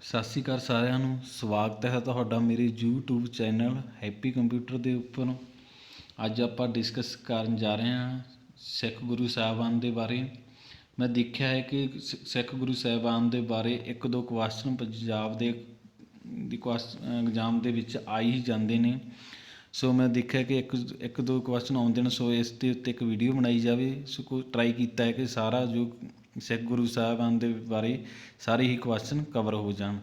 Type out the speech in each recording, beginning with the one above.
ਸਤਿ ਸ਼੍ਰੀ ਅਕਾਲ ਸਾਰਿਆਂ ਨੂੰ। ਸਵਾਗਤ ਹੈ ਤੁਹਾਡਾ ਮੇਰੇ YouTube ਚੈਨਲ ਹੈਪੀ ਕੰਪਿਊਟਰ ਦੇ ਉੱਪਰ। ਅੱਜ ਆਪਾਂ ਡਿਸਕਸ ਕਰਨ ਜਾ ਰਹੇ ਹਾਂ ਸਿੱਖ ਗੁਰੂ ਸਾਹਿਬਾਨ ਦੇ ਬਾਰੇ। ਮੈਂ ਦੇਖਿਆ ਹੈ ਕਿ ਸਿੱਖ ਗੁਰੂ ਸਾਹਿਬਾਨ ਦੇ ਬਾਰੇ ਇੱਕ ਦੋ ਕੁਐਸਚਨ ਪੰਜਾਬ ਦੇ ਐਗਜ਼ਾਮ ਦੇ ਵਿੱਚ ਆ ਹੀ ਜਾਂਦੇ ਨੇ। ਸੋ ਮੈਂ ਦੇਖਿਆ ਕਿ ਇੱਕ ਦੋ ਕੁਐਸਚਨ ਆਉਂਦੇ ਨੇ, ਸੋ ਇਸ ਦੇ ਉੱਤੇ ਇੱਕ ਵੀਡੀਓ ਬਣਾਈ ਜਾਵੇ। ਸੋ ਕੋਈ ਟਰਾਈ ਕੀਤਾ ਹੈ ਕਿ ਸਾਰਾ ਜੋ ਸਿੱਖ ਗੁਰੂ ਸਾਹਿਬਾਨ ਦੇ ਬਾਰੇ ਸਾਰੇ ਹੀ ਕੁਐਸਚਨ ਕਵਰ ਹੋ ਜਾਣ।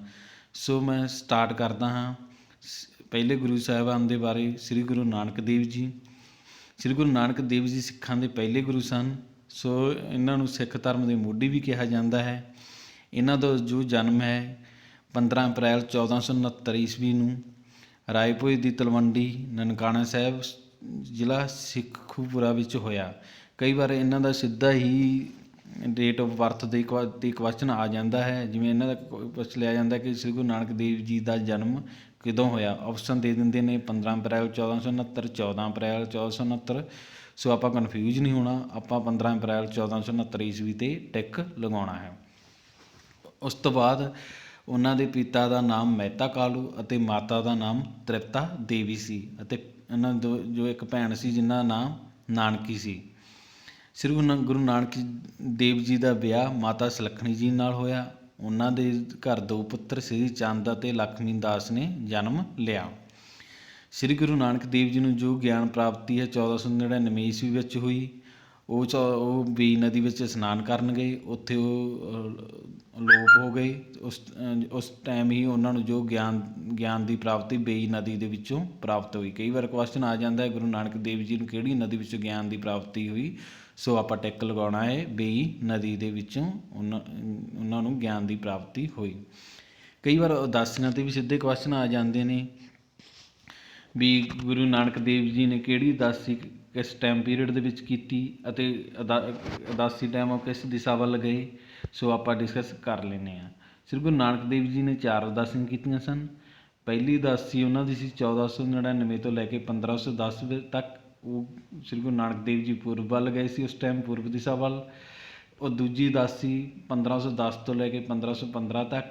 ਸੋ ਮੈਂ ਸਟਾਰਟ ਕਰਦਾ ਹਾਂ। ਪਹਿਲੇ ਗੁਰੂ ਸਾਹਿਬਾਨ ਦੇ ਬਾਰੇ ਸ੍ਰੀ ਗੁਰੂ ਨਾਨਕ ਦੇਵ ਜੀ। ਸ੍ਰੀ ਗੁਰੂ ਨਾਨਕ ਦੇਵ ਜੀ ਸਿੱਖਾਂ ਦੇ ਪਹਿਲੇ ਗੁਰੂ ਸਨ। ਸੋ ਇਹਨਾਂ ਨੂੰ ਸਿੱਖ ਧਰਮ ਦੇ ਮੋਢੀ ਵੀ ਕਿਹਾ ਜਾਂਦਾ ਹੈ। ਇਹਨਾਂ ਦਾ ਜੋ ਜਨਮ ਹੈ 15 ਅਪ੍ਰੈਲ 1469 ਈਸਵੀ ਨੂੰ ਰਾਏਭੋਇ ਦੀ ਤਲਵੰਡੀ ਨਨਕਾਣਾ ਸਾਹਿਬ ਜ਼ਿਲ੍ਹਾ ਸਿੱਖੂਪੁਰਾ ਵਿੱਚ ਹੋਇਆ। ਕਈ ਵਾਰ ਇਹਨਾਂ ਦਾ ਸਿੱਧਾ ਹੀ ਡੇਟ ਆਫ ਬਰਥ ਦੇ ਕੁਐਸਚਨ ਆ ਜਾਂਦਾ ਹੈ। ਜਿਵੇਂ ਇਹਨਾਂ ਦਾ ਪੁੱਛ ਲਿਆ ਜਾਂਦਾ ਕਿ ਸ੍ਰੀ ਗੁਰੂ ਨਾਨਕ ਦੇਵ ਜੀ ਦਾ ਜਨਮ ਕਦੋਂ ਹੋਇਆ। ਆਪਸ਼ਨ ਦੇ ਦਿੰਦੇ ਨੇ 15 ਅਪ੍ਰੈਲ 1469, 14 ਅਪ੍ਰੈਲ 1469। ਸੋ ਆਪਾਂ ਕਨਫਿਊਜ਼ ਨਹੀਂ ਹੋਣਾ, ਆਪਾਂ 15 ਅਪ੍ਰੈਲ 1469 ਈਸਵੀ 'ਤੇ ਟਿਕ ਲਗਾਉਣਾ ਹੈ। ਉਸ ਤੋਂ ਬਾਅਦ ਉਹਨਾਂ ਦੇ ਪਿਤਾ ਦਾ ਨਾਮ ਮਹਿਤਾ ਕਾਲੂ ਅਤੇ ਮਾਤਾ ਦਾ ਨਾਮ ਤ੍ਰਿਪਤਾ ਦੇਵੀ ਸੀ, ਅਤੇ ਇਹਨਾਂ ਜੋ ਇੱਕ ਭੈਣ ਸੀ ਜਿਨ੍ਹਾਂ ਦਾ ਨਾਮ ਨਾਨਕੀ ਸੀ। ਸ੍ਰੀ ਗੁਰੂ ਨਾਨਕ ਦੇਵ ਜੀ ਦਾ ਵਿਆਹ ਮਾਤਾ ਸੁਲੱਖਣੀ ਜੀ ਨਾਲ ਹੋਇਆ। ਉਹਨਾਂ ਦੇ ਘਰ ਦੋ ਪੁੱਤਰ ਸ੍ਰੀ ਚੰਦ ਅਤੇ ਲక్ష్ਮੀ ਦਾਸ ਨੇ ਜਨਮ ਲਿਆ। ਸ੍ਰੀ ਗੁਰੂ ਨਾਨਕ ਦੇਵ ਜੀ ਨੂੰ ਜੋ ਗਿਆਨ ਪ੍ਰਾਪਤੀ ਹੈ 1499 ਈਸਵੀ ਵਿੱਚ ਹੋਈ। ਉਹ ਬੇਈ ਨਦੀ ਵਿੱਚ ਇਸ਼ਨਾਨ ਕਰਨ ਗਏ, ਉੱਥੇ ਉਹ ਅਲੋਪ ਹੋ ਗਏ। ਉਸ ਟਾਈਮ ਹੀ ਉਹਨਾਂ ਨੂੰ ਜੋ ਗਿਆਨ ਦੀ ਪ੍ਰਾਪਤੀ ਬੇਈ ਨਦੀ ਦੇ ਵਿੱਚੋਂ ਪ੍ਰਾਪਤ ਹੋਈ। ਕਈ ਵਾਰ ਕੁਐਸਚਨ ਆ ਜਾਂਦਾ ਹੈ ਗੁਰੂ ਨਾਨਕ ਦੇਵ ਜੀ ਨੂੰ ਕਿਹੜੀ ਨਦੀ ਵਿੱਚੋਂ ਗਿਆਨ ਦੀ ਪ੍ਰਾਪਤੀ ਹੋਈ। ਸੋ ਆਪਾਂ ਟਿਕ ਲਗਾਉਣਾ ਹੈ ਬੇਈ ਨਦੀ ਦੇ ਵਿੱਚੋਂ ਉਹਨਾਂ ਨੂੰ ਗਿਆਨ ਦੀ ਪ੍ਰਾਪਤੀ ਹੋਈ। ਕਈ ਵਾਰ ਉਦਾਸੀਆਂ 'ਤੇ ਵੀ ਸਿੱਧੇ ਕੁਐਸਚਨ ਆ ਜਾਂਦੇ ਨੇ ਵੀ ਗੁਰੂ ਨਾਨਕ ਦੇਵ ਜੀ ਨੇ ਕਿਹੜੀ ਉਦਾਸੀ ਕਿਸ ਟਾਈਮ ਪੀਰੀਅਡ ਦੇ ਵਿੱਚ ਕੀਤੀ ਅਤੇ ਉਦਾਸੀ ਟਾਈਮ ਉਹ ਕਿਸ ਦਿਸ਼ਾ ਵੱਲ ਗਏ। ਸੋ ਆਪਾਂ ਡਿਸਕਸ ਕਰ ਲੈਂਦੇ ਹਾਂ। ਸ੍ਰੀ ਗੁਰੂ ਨਾਨਕ ਦੇਵ ਜੀ ਨੇ 4 ਉਦਾਸੀਆਂ ਕੀਤੀਆਂ ਸਨ। ਪਹਿਲੀ ਉਦਾਸੀ ਉਹਨਾਂ ਦੀ ਸੀ 1499 ਤੋਂ ਲੈ ਕੇ 1510 ਤੱਕ। ਉਹ ਸ੍ਰੀ ਗੁਰੂ ਨਾਨਕ ਦੇਵ ਜੀ ਪੂਰਬ ਵੱਲ ਗਏ ਸੀ, ਉਸ ਟਾਈਮ ਪੂਰਬ ਦਿਸ਼ਾ ਵੱਲ। ਉਹ ਦੂਜੀ ਉਦਾਸੀ 1510 ਤੋਂ ਲੈ ਕੇ 1515 ਤੱਕ,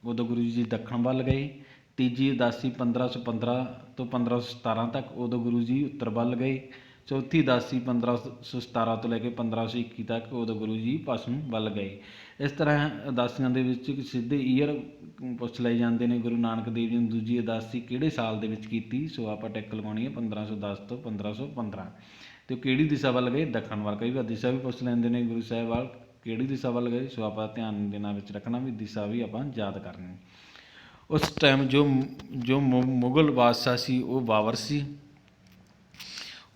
ਉਦੋਂ ਗੁਰੂ ਜੀ ਦੱਖਣ ਵੱਲ ਗਏ। ਤੀਜੀ ਉਦਾਸੀ 1515 ਤੋਂ 1517 ਤੱਕ, ਉਦੋਂ ਗੁਰੂ ਜੀ ਉੱਤਰ ਵੱਲ ਗਏ। ਚੌਥੀ ਉਦਾਸੀ 1517 ਤੋਂ ਲੈ ਕੇ 1521 ਤੱਕ, ਉਦੋਂ ਗੁਰੂ ਜੀ ਪੱਛਮ ਵੱਲ ਗਏ। ਇਸ ਤਰ੍ਹਾਂ ਉਦਾਸੀਆਂ ਦੇ ਵਿੱਚ ਸਿੱਧੇ ਈਅਰ ਪੁੱਛ ਲਏ ਜਾਂਦੇ ਨੇ। ਗੁਰੂ ਨਾਨਕ ਦੇਵ ਜੀ ਨੇ ਦੂਜੀ ਉਦਾਸੀ ਕਿਹੜੇ ਸਾਲ ਦੇ ਵਿੱਚ ਕੀਤੀ। ਸੋ ਆਪਾਂ ਟਿਕ ਲਗਾਉਣੀ ਹੈ 1510 ਤੋਂ 1515। ਅਤੇ ਉਹ ਕਿਹੜੀ ਦਿਸ਼ਾ ਵੱਲ ਗਏ, ਦੱਖਣ ਵੱਲ। ਕਈ ਵਾਰ ਦਿਸ਼ਾ ਵੀ ਪੁੱਛ ਲੈਂਦੇ ਨੇ ਗੁਰੂ ਸਾਹਿਬ ਵੱਲ ਕਿਹੜੀ ਦਿਸ਼ਾ ਵੱਲ ਗਏ। ਸੋ ਆਪਾਂ ਧਿਆਨ ਦੇਣਾ ਵਿੱਚ ਰੱਖਣਾ ਵੀ ਦਿਸ਼ਾ ਵੀ ਆਪਾਂ ਯਾਦ ਕਰਨੀ। ਉਸ ਟਾਈਮ ਜੋ ਮੁਗਲ ਬਾਦਸ਼ਾਹ ਸੀ ਉਹ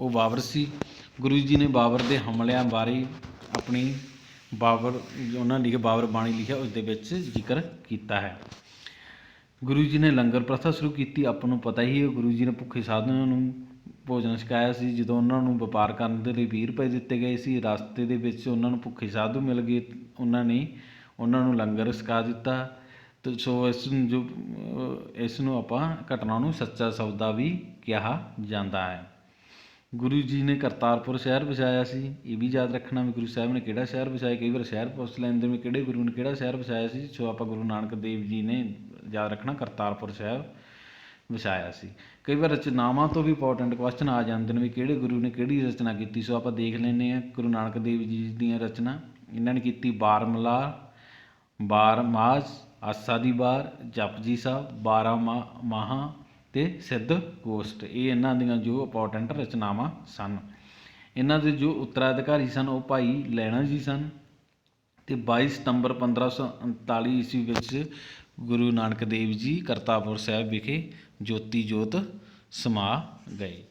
ਬਾਬਰ ਸੀ। ਗੁਰੂ ਜੀ ਨੇ ਬਾਬਰ ਦੇ ਹਮਲਿਆਂ ਬਾਰੇ ਆਪਣੀ ਉਹਨਾਂ ਲਿਖੇ ਬਾਬਰ ਬਾਣੀ ਲਿਖਿਆ, ਉਸ ਦੇ ਵਿੱਚ ਜ਼ਿਕਰ ਕੀਤਾ ਹੈ। ਗੁਰੂ ਜੀ ਨੇ ਲੰਗਰ ਪ੍ਰਥਾ ਸ਼ੁਰੂ ਕੀਤੀ। ਆਪਾਂ ਨੂੰ ਪਤਾ ਹੀ ਹੈ ਗੁਰੂ ਜੀ ਨੇ ਭੁੱਖੇ ਸਾਧੂਆਂ ਨੂੰ ਭੋਜਨ ਛਕਾਇਆ ਸੀ। ਜਦੋਂ ਉਹਨਾਂ ਨੂੰ ਵਪਾਰ ਕਰਨ ਦੇ ਲਈ 20 ਰੁਪਏ ਦਿੱਤੇ ਗਏ ਸੀ, ਰਸਤੇ ਦੇ ਵਿੱਚ ਉਹਨਾਂ ਨੂੰ ਭੁੱਖੇ ਸਾਧੂ ਮਿਲ ਗਏ, ਉਹਨਾਂ ਨੇ ਉਹਨਾਂ ਨੂੰ ਲੰਗਰ ਛਕਾ ਦਿੱਤਾ। ਅਤੇ ਸੋ ਇਸ ਨੂੰ ਆਪਾਂ ਘਟਨਾ ਨੂੰ ਸੱਚਾ ਸੌਦਾ ਵੀ ਕਿਹਾ ਜਾਂਦਾ ਹੈ। ਗੁਰੂ ਜੀ ਨੇ ਕਰਤਾਰਪੁਰ ਸ਼ਹਿਰ ਵਸਾਇਆ ਸੀ। ਇਹ ਵੀ ਯਾਦ ਰੱਖਣਾ ਵੀ ਗੁਰੂ ਸਾਹਿਬ ਨੇ ਕਿਹੜਾ ਸ਼ਹਿਰ ਵਸਾਇਆ। ਕਈ ਵਾਰ ਸ਼ਹਿਰ ਪੁੱਛ ਲੈਂਦੇ ਵੀ ਕਿਹੜੇ ਗੁਰੂ ਨੇ ਕਿਹੜਾ ਸ਼ਹਿਰ ਵਸਾਇਆ ਸੀ। ਸੋ ਆਪਾਂ ਗੁਰੂ ਨਾਨਕ ਦੇਵ ਜੀ ਨੇ ਯਾਦ ਰੱਖਣਾ ਕਰਤਾਰਪੁਰ ਸਾਹਿਬ ਵਸਾਇਆ ਸੀ। ਕਈ ਵਾਰ ਰਚਨਾਵਾਂ ਤੋਂ ਵੀ ਇੰਪੋਰਟੈਂਟ ਕੁਐਸਚਨ ਆ ਜਾਂਦੇ ਨੇ ਵੀ ਕਿਹੜੇ ਗੁਰੂ ਨੇ ਕਿਹੜੀ ਰਚਨਾ ਕੀਤੀ। ਸੋ ਆਪਾਂ ਦੇਖ ਲੈਂਦੇ ਹਾਂ ਗੁਰੂ ਨਾਨਕ ਦੇਵ ਜੀ ਦੀਆਂ ਰਚਨਾ। ਇਹਨਾਂ ਨੇ ਕੀਤੀ ਬਾਰਮਲਾ, ਬਾਰਮਾਸ, ਆਸਾ ਦੀ ਵਾਰ, ਜਪਜੀ ਸਾਹਿਬ, 12 ਮਾਹਾਂ ਅਤੇ ਸਿੱਧ ਗੋਸ਼ਟ। ਇਹ ਇਹਨਾਂ ਦੀਆਂ ਜੋ ਇੰਪੋਰਟੈਂਟ ਰਚਨਾਵਾਂ ਸਨ। ਇਹਨਾਂ ਦੇ ਜੋ ਉੱਤਰਾਧਿਕਾਰੀ ਸਨ ਉਹ ਭਾਈ ਲਹਿਣਾ ਜੀ ਸਨ। ਅਤੇ 22 ਸਤੰਬਰ 1539 ਈਸਵੀ ਵਿੱਚ ਗੁਰੂ ਨਾਨਕ ਦੇਵ ਜੀ ਕਰਤਾਰਪੁਰ ਸਾਹਿਬ ਵਿਖੇ ਜੋਤੀ ਜੋਤ ਸਮਾ ਗਏ।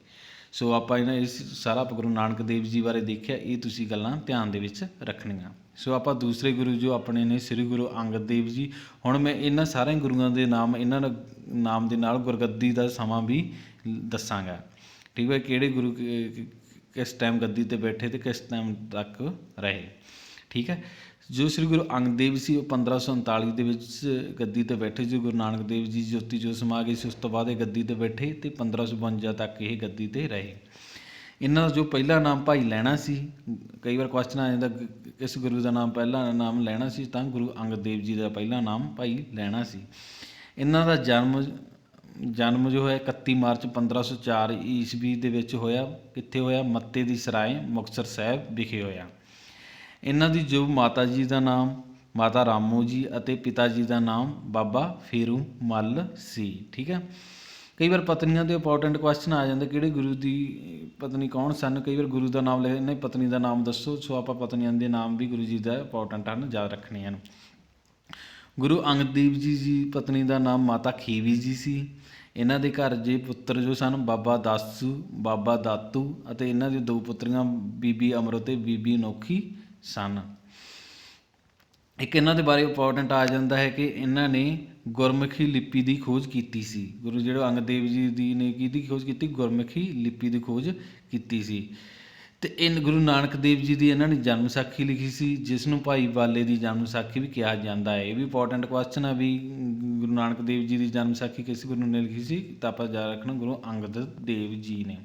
ਸੋ ਆਪਾਂ ਇਸ ਸਾਰਾ ਗੁਰੂ ਨਾਨਕ ਦੇਵ ਜੀ ਬਾਰੇ ਦੇਖਿਆ। ਇਹ ਤੁਸੀਂ ਗੱਲਾਂ ਧਿਆਨ ਦੇ ਵਿੱਚ ਰੱਖਣੀਆਂ। ਸੋ ਆਪਾਂ ਦੂਸਰੇ ਗੁਰੂ ਜੋ ਆਪਣੇ ਨੇ ਸ੍ਰੀ ਗੁਰੂ ਅੰਗਦ ਦੇਵ ਜੀ। ਹੁਣ ਮੈਂ ਇਹਨਾਂ ਸਾਰੇ ਗੁਰੂਆਂ ਦੇ ਨਾਮ, ਇਹਨਾਂ ਨਾਮ ਦੇ ਨਾਲ ਗੁਰਗੱਦੀ ਦਾ ਸਮਾਂ ਵੀ ਦੱਸਾਂਗਾ। ਠੀਕ ਹੈ, ਕਿਹੜੇ ਗੁਰੂ ਕਿਸ ਟਾਈਮ ਗੱਦੀ 'ਤੇ ਬੈਠੇ ਅਤੇ ਕਿਸ ਟਾਈਮ ਤੱਕ ਰਹੇ। ਠੀਕ ਹੈ, ਜੋ ਸ੍ਰੀ ਗੁਰੂ ਅੰਗਦ ਦੇਵ ਸੀ ਉਹ 1539 ਦੇ ਵਿੱਚ ਗੱਦੀ 'ਤੇ ਬੈਠੇ। ਜੋ ਗੁਰੂ ਨਾਨਕ ਦੇਵ ਜੀ ਜੋਤੀ ਜੋਤ ਸਮਾ ਗਏ ਸੀ, ਉਸ ਤੋਂ ਬਾਅਦ ਇਹ ਗੱਦੀ 'ਤੇ ਬੈਠੇ ਅਤੇ 1552 ਤੱਕ ਇਹ ਗੱਦੀ 'ਤੇ ਰਹੇ। ਇਹਨਾਂ ਦਾ ਜੋ ਪਹਿਲਾ ਨਾਮ ਭਾਈ ਲਹਿਣਾ ਸੀ, ਕਈ ਵਾਰ ਕੁਐਸਚਨ ਆ ਜਾਂਦਾ ਕਿਸ ਗੁਰੂ ਦਾ ਨਾਮ ਪਹਿਲਾ ਨਾਮ ਲਹਿਣਾ ਸੀ, ਤਾਂ ਗੁਰੂ ਅੰਗਦ ਦੇਵ ਜੀ ਦਾ ਪਹਿਲਾ ਨਾਮ ਭਾਈ ਲਹਿਣਾ ਸੀ। ਇਹਨਾਂ ਦਾ ਜਨਮ ਜੋ ਹੈ 31 ਮਾਰਚ 1504 ਈਸਵੀ ਦੇ ਵਿੱਚ ਹੋਇਆ। ਕਿੱਥੇ ਹੋਇਆ? ਮੱਤੇ ਦੀ ਸਰਾਏ ਮੁਕਤਸਰ ਸਾਹਿਬ ਵਿਖੇ ਹੋਇਆ। ਇਹਨਾਂ ਦੀ ਜੋ ਮਾਤਾ ਜੀ ਦਾ ਨਾਮ ਮਾਤਾ ਰਾਮੋ ਜੀ ਅਤੇ ਪਿਤਾ ਜੀ ਦਾ ਨਾਮ ਬਾਬਾ ਫੇਰੂ ਮੱਲ ਸੀ। ਠੀਕ ਹੈ। ਕਈ ਵਾਰ ਪਤਨੀਆਂ ਦੇ ਇੰਪੋਰਟੈਂਟ ਕੁਐਸਚਨ ਆ ਜਾਂਦੇ, ਕਿਹੜੇ ਗੁਰੂ ਦੀ ਪਤਨੀ ਕੌਣ ਸਨ। ਕਈ ਵਾਰ ਗੁਰੂ ਦਾ ਨਾਮ ਲਿਖ ਦਿੰਦੇ, ਪਤਨੀ ਦਾ ਨਾਮ ਦੱਸੋ। ਸੋ ਆਪਾਂ ਪਤਨੀਆਂ ਦੇ ਨਾਮ ਵੀ ਗੁਰੂ ਜੀ ਦਾ ਇੰਪੋਰਟੈਂਟ ਹਨ, ਯਾਦ ਰੱਖਣੇ ਹਨ। ਗੁਰੂ ਅੰਗਦ ਦੇਵ ਜੀ ਦੀ ਪਤਨੀ ਦਾ ਨਾਮ ਮਾਤਾ ਖੀਵੀ ਜੀ ਸੀ। ਇਹਨਾਂ ਦੇ ਘਰ ਜੇ ਪੁੱਤਰ ਜੋ ਸਨ ਬਾਬਾ ਦਾਸੂ, ਬਾਬਾ ਦਾਤੂ ਅਤੇ ਇਹਨਾਂ ਦੀਆਂ 2 ਪੁੱਤਰੀਆਂ ਬੀਬੀ ਅਮਰੋ ਤੇ ਬੀਬੀ ਅਨੋਖੀ ਸਨ। ਇੱਕ ਇਹਨਾਂ ਦੇ ਬਾਰੇ ਇੰਪੋਰਟੈਂਟ ਆ ਜਾਂਦਾ ਹੈ ਕਿ ਇਹਨਾਂ ਨੇ ਗੁਰਮੁਖੀ ਲਿਪੀ ਦੀ ਖੋਜ ਕੀਤੀ ਸੀ। ਗੁਰੂ ਜਿਹੜੇ ਅੰਗਦ ਦੇਵ ਜੀ ਦੀ ਨੇ ਕਿਹਦੀ ਖੋਜ ਕੀਤੀ? ਗੁਰਮੁਖੀ ਲਿਪੀ ਦੀ ਖੋਜ ਕੀਤੀ ਸੀ। ਅਤੇ ਗੁਰੂ ਨਾਨਕ ਦੇਵ ਜੀ ਦੀ ਇਹਨਾਂ ਨੇ ਜਨਮ ਸਾਖੀ ਲਿਖੀ ਸੀ, ਜਿਸ ਨੂੰ ਭਾਈ ਬਾਲੇ ਦੀ ਜਨਮ ਸਾਖੀ ਵੀ ਕਿਹਾ ਜਾਂਦਾ ਹੈ। ਇਹ ਵੀ ਇੰਪੋਰਟੈਂਟ ਕੁਐਸਚਨ ਆ ਵੀ ਗੁਰੂ ਨਾਨਕ ਦੇਵ ਜੀ ਦੀ ਜਨਮ ਸਾਖੀ ਕਿਸ ਗੁਰੂ ਨੇ ਲਿਖੀ ਸੀ, ਤਾਂ ਆਪਾਂ ਯਾਦ ਰੱਖਣਾ ਗੁਰੂ ਅੰਗਦ ਦੇਵ ਜੀ ਨੇ।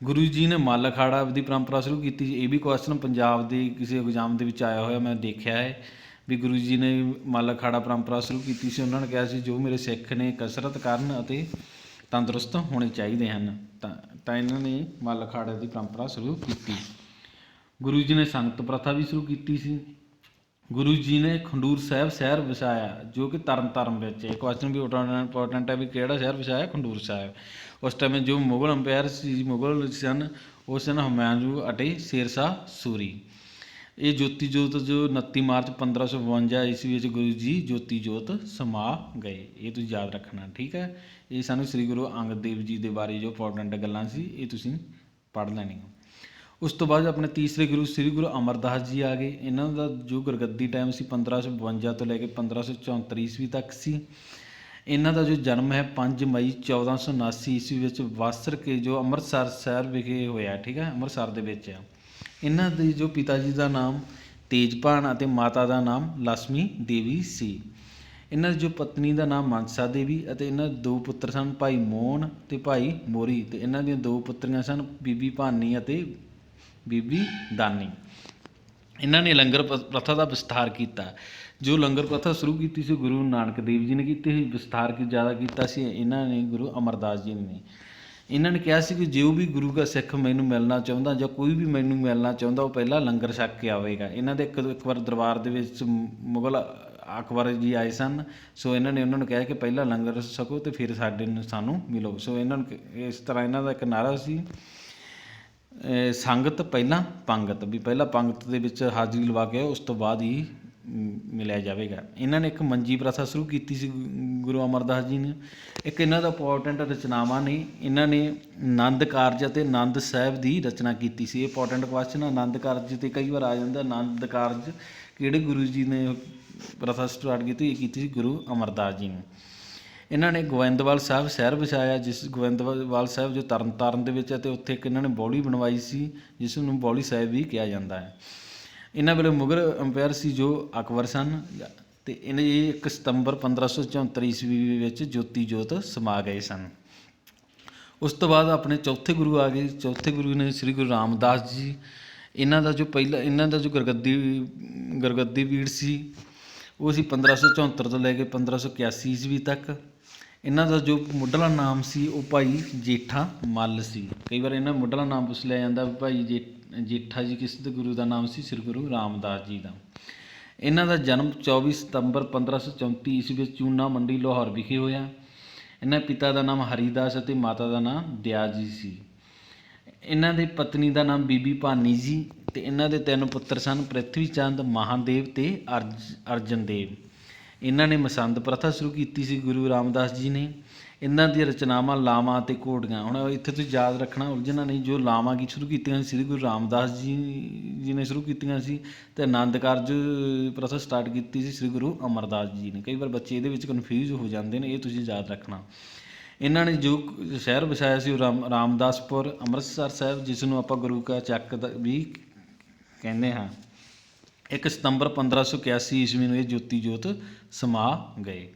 ਗੁਰੂ ਜੀ ਨੇ ਮੱਲ ਅਖਾੜਾ ਦੀ ਪਰੰਪਰਾ ਸ਼ੁਰੂ ਕੀਤੀ ਸੀ। ਇਹ ਵੀ ਕੁਐਸਚਨ ਪੰਜਾਬ ਦੇ ਕਿਸੇ ਐਗਜ਼ਾਮ ਦੇ ਵਿੱਚ ਆਇਆ ਹੋਇਆ ਮੈਂ ਦੇਖਿਆ ਹੈ ਵੀ ਗੁਰੂ ਜੀ ਨੇ ਮੱਲ ਅਖਾੜਾ ਪਰੰਪਰਾ ਸ਼ੁਰੂ ਕੀਤੀ ਸੀ। ਉਹਨਾਂ ਨੇ ਕਿਹਾ ਸੀ ਜੋ ਮੇਰੇ ਸਿੱਖ ਨੇ ਕਸਰਤ ਕਰਨ ਅਤੇ ਤੰਦਰੁਸਤ ਹੋਣੇ ਚਾਹੀਦੇ ਹਨ, ਤਾਂ ਇਹਨਾਂ ਨੇ ਮੱਲ ਅਖਾੜੇ ਦੀ ਪਰੰਪਰਾ ਸ਼ੁਰੂ ਕੀਤੀ। ਗੁਰੂ ਜੀ ਨੇ ਸੰਗਤ ਪ੍ਰਥਾ ਵੀ ਸ਼ੁਰੂ ਕੀਤੀ ਸੀ। ਗੁਰੂ ਜੀ ਨੇ ਖਡੂਰ ਸਾਹਿਬ ਸ਼ਹਿਰ ਵਸਾਇਆ, ਜੋ ਕਿ ਤਰਨਤਾਰਨ ਵਿੱਚ। ਇਹ ਕੁਐਸਚਨ ਵੀ ਇੰਪੋਰਟੈਂਟ ਹੈ ਵੀ ਕਿਹੜਾ ਸ਼ਹਿਰ ਵਸਾਇਆ? ਖਡੂਰ ਸਾਹਿਬ। ਉਸ ਟਾਈਮ ਜੋ ਮੁਗਲ ਅੰਪਾਇਰ ਸੀ, ਮੁਗਲ ਸਨ, ਉਹ ਸਨ ਹੁਮਾਯੂੰ ਅਤੇ ਸ਼ੇਰ ਸ਼ਾਹ ਸੂਰੀ। ਇਹ ਜੋਤੀ ਜੋਤ ਜੋ 29 ਮਾਰਚ 1552 ਈਸਵੀ ਵਿੱਚ ਗੁਰੂ ਜੀ ਜੋਤੀ ਜੋਤ ਸਮਾ ਗਏ। ਇਹ ਤੁਸੀਂ ਯਾਦ ਰੱਖਣਾ। ਠੀਕ ਹੈ। ਇਹ ਸਾਨੂੰ ਸ੍ਰੀ ਗੁਰੂ ਅੰਗਦ ਦੇਵ ਜੀ ਦੇ ਬਾਰੇ ਜੋ ਇੰਪੋਰਟੈਂਟ ਗੱਲਾਂ ਸੀ, ਇਹ ਤੁਸੀਂ ਪੜ੍ਹ ਲੈਣੀਆਂ। ਉਸ ਤੋਂ ਬਾਅਦ ਆਪਣੇ ਤੀਸਰੇ ਗੁਰੂ ਸ੍ਰੀ ਗੁਰੂ ਅਮਰਦਾਸ ਜੀ ਆ ਗਏ। ਇਹਨਾਂ ਦਾ ਜੋ ਗੁਰਗੱਦੀ ਟਾਈਮ ਸੀ 1552 ਤੋਂ ਲੈ ਕੇ 1574 ਈਸਵੀ ਤੱਕ ਸੀ। ਇਹਨਾਂ ਦਾ ਜੋ ਜਨਮ ਹੈ 5 ਮਈ 1479 ਈਸਵੀ ਵਿੱਚ ਵਾਸਰ ਕੇ ਜੋ ਅੰਮ੍ਰਿਤਸਰ ਸ਼ਹਿਰ ਵਿਖੇ ਹੋਇਆ। ਠੀਕ ਹੈ। ਅੰਮ੍ਰਿਤਸਰ ਦੇ ਵਿੱਚ ਆ। ਇਹਨਾਂ ਦੇ ਜੋ ਪਿਤਾ ਜੀ ਦਾ ਨਾਮ ਤੇਜਭਾਨ ਅਤੇ ਮਾਤਾ ਦਾ ਨਾਮ ਲక్ష్ਮੀ ਦੇਵੀ ਸੀ। ਇਹਨਾਂ ਦੀ ਜੋ ਪਤਨੀ ਦਾ ਨਾਮ ਮਨਸਾ ਦੇਵੀ ਅਤੇ ਇਹਨਾਂ ਦੇ 2 ਪੁੱਤਰ ਸਨ, ਭਾਈ ਮੋਹਨ ਅਤੇ ਭਾਈ ਮੋਰੀ। ਅਤੇ ਇਹਨਾਂ ਦੀਆਂ 2 ਪੁੱਤਰੀਆਂ ਸਨ, ਬੀਬੀ ਭਾਨੀ ਅਤੇ ਬੀਬੀ ਦਾਨੀ। ਇਹਨਾਂ ਨੇ ਲੰਗਰ ਪ੍ਰਥਾ ਦਾ ਵਿਸਥਾਰ ਕੀਤਾ। ਜੋ ਲੰਗਰ ਪ੍ਰਥਾ ਸ਼ੁਰੂ ਕੀਤੀ ਸੀ ਗੁਰੂ ਨਾਨਕ ਦੇਵ ਜੀ ਨੇ ਕੀਤੀ ਸੀ, ਵਿਸਥਾਰ ਜ਼ਿਆਦਾ ਕੀਤਾ ਸੀ ਇਹਨਾਂ ਨੇ ਗੁਰੂ ਅਮਰਦਾਸ ਜੀ ਨੇ। ਇਹਨਾਂ ਨੇ ਕਿਹਾ ਸੀ ਕਿ ਜੋ ਵੀ ਗੁਰੂ ਦਾ ਸਿੱਖ ਮੈਨੂੰ ਮਿਲਣਾ ਚਾਹੁੰਦਾ ਜਾਂ ਕੋਈ ਵੀ ਮੈਨੂੰ ਮਿਲਣਾ ਚਾਹੁੰਦਾ, ਉਹ ਪਹਿਲਾਂ ਲੰਗਰ ਛਕ ਕੇ ਆਵੇਗਾ। ਇਹਨਾਂ ਦੇ ਇੱਕ ਵਾਰ ਦਰਬਾਰ ਦੇ ਵਿੱਚ ਮੁਗਲ ਅਕਬਰ ਜੀ ਆਏ ਸਨ। ਸੋ ਇਹਨਾਂ ਨੇ ਉਹਨਾਂ ਨੂੰ ਕਿਹਾ ਕਿ ਪਹਿਲਾਂ ਲੰਗਰ ਛਕੋ ਅਤੇ ਫਿਰ ਸਾਨੂੰ ਮਿਲੋ। ਸੋ ਇਹਨਾਂ ਨੂੰ ਇਸ ਤਰ੍ਹਾਂ ਇਹਨਾਂ ਦਾ ਇੱਕ ਨਾਅਰਾ ਸੀ, ਸੰਗਤ ਪਹਿਲਾਂ ਪੰਗਤ, ਵੀ ਪਹਿਲਾਂ ਪੰਗਤ ਦੇ ਵਿੱਚ ਹਾਜ਼ਰੀ ਲਵਾ ਕੇ ਉਸ ਤੋਂ ਬਾਅਦ ਹੀ ਮਿਲਿਆ ਜਾਵੇਗਾ। ਇਹਨਾਂ ਨੇ ਇੱਕ ਮੰਜੀ ਪ੍ਰਥਾ ਸ਼ੁਰੂ ਕੀਤੀ ਸੀ ਗੁਰੂ ਅਮਰਦਾਸ ਜੀ ਨੇ। ਇੱਕ ਇਹਨਾਂ ਦਾ ਇੰਪੋਰਟੈਂਟ ਰਚਨਾਵਾਂ ਨੇ, ਇਹਨਾਂ ਨੇ ਆਨੰਦ ਕਾਰਜ ਅਤੇ ਆਨੰਦ ਸਾਹਿਬ ਦੀ ਰਚਨਾ ਕੀਤੀ ਸੀ। ਇਹ ਇੰਪੋਰਟੈਂਟ ਕੁਐਸਚਨ ਆਨੰਦ ਕਾਰਜ 'ਤੇ ਕਈ ਵਾਰ ਆ ਜਾਂਦਾ। ਆਨੰਦ ਕਾਰਜ ਕਿਹੜੇ ਗੁਰੂ ਜੀ ਨੇ ਪ੍ਰਥਾ ਸਟਾਰਟ ਕੀਤੀ? ਇਹ ਕੀਤੀ ਸੀ ਗੁਰੂ ਅਮਰਦਾਸ ਜੀ ਨੇ। ਇਹਨਾਂ ਨੇ ਗੋਇੰਦਵਾਲ ਸਾਹਿਬ ਸ਼ਹਿਰ ਵਸਾਇਆ, ਜਿਸ ਗੋਇੰਦਵਾਲ ਸਾਹਿਬ ਜੋ ਤਰਨਤਾਰਨ ਦੇ ਵਿੱਚ ਹੈ, ਅਤੇ ਉੱਥੇ ਇੱਕ ਇਹਨਾਂ ਨੇ ਬੌਲੀ ਬਣਵਾਈ ਸੀ, ਜਿਸ ਨੂੰ ਬੌਲੀ ਸਾਹਿਬ ਵੀ ਕਿਹਾ ਜਾਂਦਾ ਹੈ। ਇਹਨਾਂ ਵੇਲੇ ਮੁਗਲ ਅੰਪਾਇਰ ਸੀ ਜੋ ਅਕਬਰ ਸਨ, ਅਤੇ ਇਹ 1 ਸਤੰਬਰ 1574 ਈਸਵੀ ਵਿੱਚ ਜੋਤੀ ਜੋਤ ਸਮਾ ਗਏ ਸਨ। ਉਸ ਤੋਂ ਬਾਅਦ ਆਪਣੇ ਚੌਥੇ ਗੁਰੂ ਆ ਗਏ। ਚੌਥੇ ਗੁਰੂ ਨੇ ਸ੍ਰੀ ਗੁਰੂ ਰਾਮਦਾਸ ਜੀ। ਇਹਨਾਂ ਦਾ ਜੋ ਗੁਰਗੱਦੀ ਪੀੜ ਸੀ ਉਹ ਸੀ 1574 ਤੋਂ ਲੈ ਕੇ 1581 ਈਸਵੀ ਤੱਕ। ਇਹਨਾਂ ਦਾ ਜੋ ਮੁੱਢਲਾ ਨਾਮ ਸੀ ਉਹ ਭਾਈ ਜੇਠਾ ਮੱਲ ਸੀ। ਕਈ ਵਾਰ ਇਹਨਾਂ ਮੁੱਢਲਾ ਨਾਮ ਪੁੱਛ ਲਿਆ ਜਾਂਦਾ ਵੀ ਭਾਈ ਜੇਠਾ ਜੀ ਕਿਸ ਦੇ ਗੁਰੂ ਦਾ ਨਾਮ ਸੀ? ਸ੍ਰੀ ਗੁਰੂ ਰਾਮਦਾਸ ਜੀ ਦਾ। ਇਹਨਾਂ ਦਾ ਜਨਮ 24 ਸਤੰਬਰ 1534 ਈਸਵੀ ਵਿੱਚ ਚੂਨਾ ਮੰਡੀ ਲਾਹੌਰ ਵਿਖੇ ਹੋਇਆ। ਇਹਨਾਂ ਪਿਤਾ ਦਾ ਨਾਮ ਹਰੀਦਾਸ ਅਤੇ ਮਾਤਾ ਦਾ ਨਾਮ ਦਿਆ ਜੀ ਸੀ। ਇਹਨਾਂ ਦੀ ਪਤਨੀ ਦਾ ਨਾਮ ਬੀਬੀ ਭਾਨੀ ਜੀ, ਅਤੇ ਇਹਨਾਂ ਦੇ 3 ਪੁੱਤਰ ਸਨ, ਪ੍ਰਿਥਵੀ ਚੰਦ, ਮਹਾਦੇਵ ਅਤੇ ਅਰਜਨ ਦੇਵ। ਇਹਨਾਂ ਨੇ ਮਸੰਦ ਪ੍ਰਥਾ ਸ਼ੁਰੂ ਕੀਤੀ ਸੀ ਗੁਰੂ ਰਾਮਦਾਸ ਜੀ ਨੇ। ਇਹਨਾਂ ਦੀਆਂ ਰਚਨਾਵਾਂ ਲਾਵਾਂ ਅਤੇ ਘੋੜੀਆਂ। ਹੁਣ ਇੱਥੇ ਤੁਸੀਂ ਯਾਦ ਰੱਖਣਾ, ਉਲਝਣਾ ਨਹੀਂ। ਜੋ ਲਾਵਾਂ ਕੀ ਸ਼ੁਰੂ ਕੀਤੀਆਂ ਸੀ ਸ੍ਰੀ ਗੁਰੂ ਰਾਮਦਾਸ ਜੀ ਨੇ ਸ਼ੁਰੂ ਕੀਤੀਆਂ ਸੀ, ਅਤੇ ਆਨੰਦ ਕਾਰਜ ਪ੍ਰਥਾ ਸਟਾਰਟ ਕੀਤੀ ਸੀ ਸ੍ਰੀ ਗੁਰੂ ਅਮਰਦਾਸ ਜੀ ਨੇ। ਕਈ ਵਾਰ ਬੱਚੇ ਇਹਦੇ ਵਿੱਚ ਕਨਫਿਊਜ਼ ਹੋ ਜਾਂਦੇ ਨੇ, ਇਹ ਤੁਸੀਂ ਯਾਦ ਰੱਖਣਾ। ਇਹਨਾਂ ਨੇ ਜੋ ਸ਼ਹਿਰ ਵਸਾਇਆ ਸੀ ਉਹ ਰਾਮਦਾਸਪੁਰ ਅੰਮ੍ਰਿਤਸਰ ਸਾਹਿਬ, ਜਿਸ ਨੂੰ ਆਪਾਂ ਗੁਰੂ ਕਾ ਚੱਕ ਵੀ ਕਹਿੰਦੇ ਹਾਂ। 1 ਸਤੰਬਰ 1581 ਈਸਵੀ ਨੂੰ ਇਹ ਜੋਤੀ ਜੋਤ ਸਮਾ ਗਏ।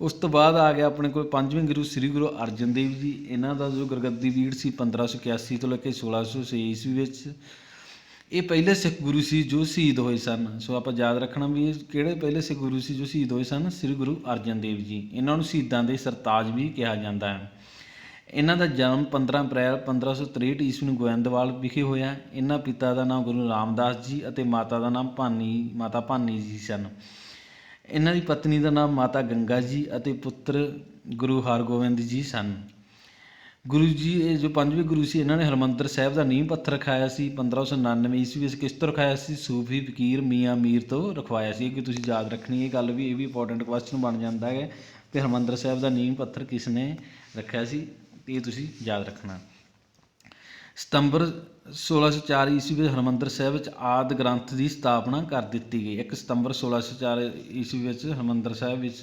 ਉਸ ਤੋਂ ਬਾਅਦ ਆ ਗਿਆ ਆਪਣੇ ਕੋਲ 5ਵੇਂ ਗੁਰੂ ਸ੍ਰੀ ਗੁਰੂ ਅਰਜਨ ਦੇਵ ਜੀ। ਇਹਨਾਂ ਦਾ ਜੋ ਗੁਰਗੱਦੀ ਪੀੜ ਸੀ 1581 ਤੋਂ ਲੈ ਕੇ 1606 ਈਸਵੀ ਵਿੱਚ। ਇਹ ਪਹਿਲੇ ਸਿੱਖ ਗੁਰੂ ਸੀ ਜੋ ਸ਼ਹੀਦ ਹੋਏ ਸਨ। ਸੋ ਆਪਾਂ ਯਾਦ ਰੱਖਣਾ ਵੀ ਇਹ ਕਿਹੜੇ ਪਹਿਲੇ ਸਿੱਖ ਗੁਰੂ ਸੀ ਜੋ ਸ਼ਹੀਦ ਹੋਏ ਸਨ? ਸ੍ਰੀ ਗੁਰੂ ਅਰਜਨ ਦੇਵ ਜੀ। ਇਹਨਾਂ ਨੂੰ ਸ਼ਹੀਦਾਂ ਦੇ ਸਰਤਾਜ ਵੀ ਕਿਹਾ ਜਾਂਦਾ ਹੈ। ਇਹਨਾਂ ਦਾ ਜਨਮ 15 ਅਪ੍ਰੈਲ 1563 ਈਸਵੀ ਨੂੰ ਗੋਇੰਦਵਾਲ ਵਿਖੇ ਹੋਇਆ। ਇਹਨਾਂ ਪਿਤਾ ਦਾ ਨਾਮ ਗੁਰੂ ਰਾਮਦਾਸ ਜੀ ਅਤੇ ਮਾਤਾ ਦਾ ਨਾਮ ਮਾਤਾ ਭਾਨੀ ਜੀ ਸਨ। ਇਹਨਾਂ ਦੀ ਪਤਨੀ ਦਾ ਨਾਮ ਮਾਤਾ ਗੰਗਾ ਜੀ ਅਤੇ ਪੁੱਤਰ ਗੁਰੂ ਹਰਗੋਬਿੰਦ ਜੀ ਸਨ। ਗੁਰੂ ਜੀ ਇਹ ਜੋ 5ਵੇਂ ਗੁਰੂ ਸੀ, ਇਹਨਾਂ ਨੇ ਹਰਿਮੰਦਰ ਸਾਹਿਬ ਦਾ ਨੀਂਹ ਪੱਥਰ ਰਖਾਇਆ ਸੀ 1599 ਈਸਵੀ ਵਿੱਚ। ਕਿਸ ਤੋਂ ਰਖਾਇਆ ਸੀ? ਸੂਫੀ ਫਕੀਰ ਮੀਆਂ ਮੀਰ ਤੋਂ ਰਖਵਾਇਆ ਸੀ। ਕਿ ਤੁਸੀਂ ਯਾਦ ਰੱਖਣੀ ਇਹ ਗੱਲ ਵੀ, ਇਹ ਵੀ ਇੰਪੋਰਟੈਂਟ ਕੁਐਸਚਨ ਬਣ ਜਾਂਦਾ ਹੈ ਕਿ ਹਰਿਮੰਦਰ ਸਾਹਿਬ ਦਾ ਨੀਂਹ ਪੱਥਰ ਕਿਸ ਨੇ ਰੱਖਿਆ ਸੀ, ਇਹ ਤੁਸੀਂ ਯਾਦ ਰੱਖਣਾ। ਸਤੰਬਰ 1604 ਈਸਵੀ ਵਿੱਚ ਹਰਿਮੰਦਰ ਸਾਹਿਬ ਵਿੱਚ ਆਦਿ ਗ੍ਰੰਥ ਦੀ ਸਥਾਪਨਾ ਕਰ ਦਿੱਤੀ ਗਈ। 1 ਸਤੰਬਰ 1604 ਈਸਵੀ ਵਿੱਚ ਹਰਿਮੰਦਰ ਸਾਹਿਬ ਵਿੱਚ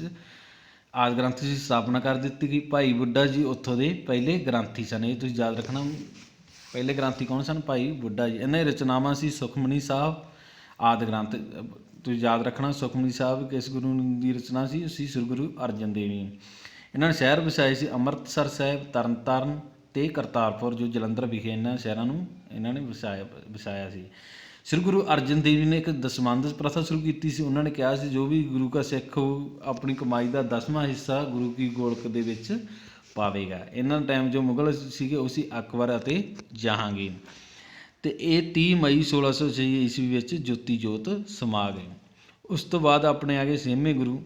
ਆਦਿ ਗ੍ਰੰਥ ਦੀ ਸਥਾਪਨਾ ਕਰ ਦਿੱਤੀ ਗਈ। ਭਾਈ ਬੁੱਢਾ ਜੀ ਉੱਥੋਂ ਦੇ ਪਹਿਲੇ ਗ੍ਰੰਥੀ ਸਨ। ਇਹ ਤੁਸੀਂ ਯਾਦ ਰੱਖਣਾ, ਪਹਿਲੇ ਗ੍ਰੰਥੀ ਕੌਣ ਸਨ? ਭਾਈ ਬੁੱਢਾ ਜੀ। ਇਹਨਾਂ ਦੀ ਰਚਨਾਵਾਂ ਸੀ ਸੁਖਮਨੀ ਸਾਹਿਬ, ਆਦਿ ਗ੍ਰੰਥ। ਤੁਸੀਂ ਯਾਦ ਰੱਖਣਾ ਸੁਖਮਨੀ ਸਾਹਿਬ ਕਿਸ ਗੁਰੂ ਦੀ ਰਚਨਾ ਸੀ? ਸ੍ਰੀ ਗੁਰੂ ਅਰਜਨ ਦੇਵ ਜੀ। ਇਹਨਾਂ ਨੇ ਸ਼ਹਿਰ ਵਸਾਏ ਸੀ ਅੰਮ੍ਰਿਤਸਰ ਸਾਹਿਬ, ਤਰਨਤਾਰਨ ਅਤੇ ਕਰਤਾਰਪੁਰ ਜੋ ਜਲੰਧਰ ਵਿਖੇ। ਇਹਨਾਂ ਸ਼ਹਿਰਾਂ ਨੂੰ ਇਹਨਾਂ ਨੇ ਵਸਾਇਆ ਸੀ। ਸ੍ਰੀ ਗੁਰੂ ਅਰਜਨ ਦੇਵ ਜੀ ਨੇ ਇੱਕ ਦਸਵੰਧ ਪ੍ਰਥਾ ਸ਼ੁਰੂ ਕੀਤੀ ਸੀ। ਉਹਨਾਂ ਨੇ ਕਿਹਾ ਸੀ ਜੋ ਵੀ ਗੁਰੂ ਕਾ ਸਿੱਖ ਹੋ ਆਪਣੀ ਕਮਾਈ ਦਾ 10ਵਾਂ ਹਿੱਸਾ ਗੁਰੂ ਕੀ ਗੋਲਕ ਦੇ ਵਿੱਚ ਪਾਵੇਗਾ। ਇਹਨਾਂ ਟਾਈਮ ਜੋ ਮੁਗਲ ਸੀਗੇ ਉਹ ਸੀ ਅਕਬਰ ਅਤੇ ਜਹਾਂਗੀਰ। ਅਤੇ ਇਹ 30 ਮਈ 1606 ਈਸਵੀ ਵਿੱਚ ਜੋਤੀ ਜੋਤ ਸਮਾ ਗਏ। ਉਸ ਤੋਂ ਬਾਅਦ ਆਪਣੇ ਆ ਗਏ 6ਵੇਂ ਗੁਰੂ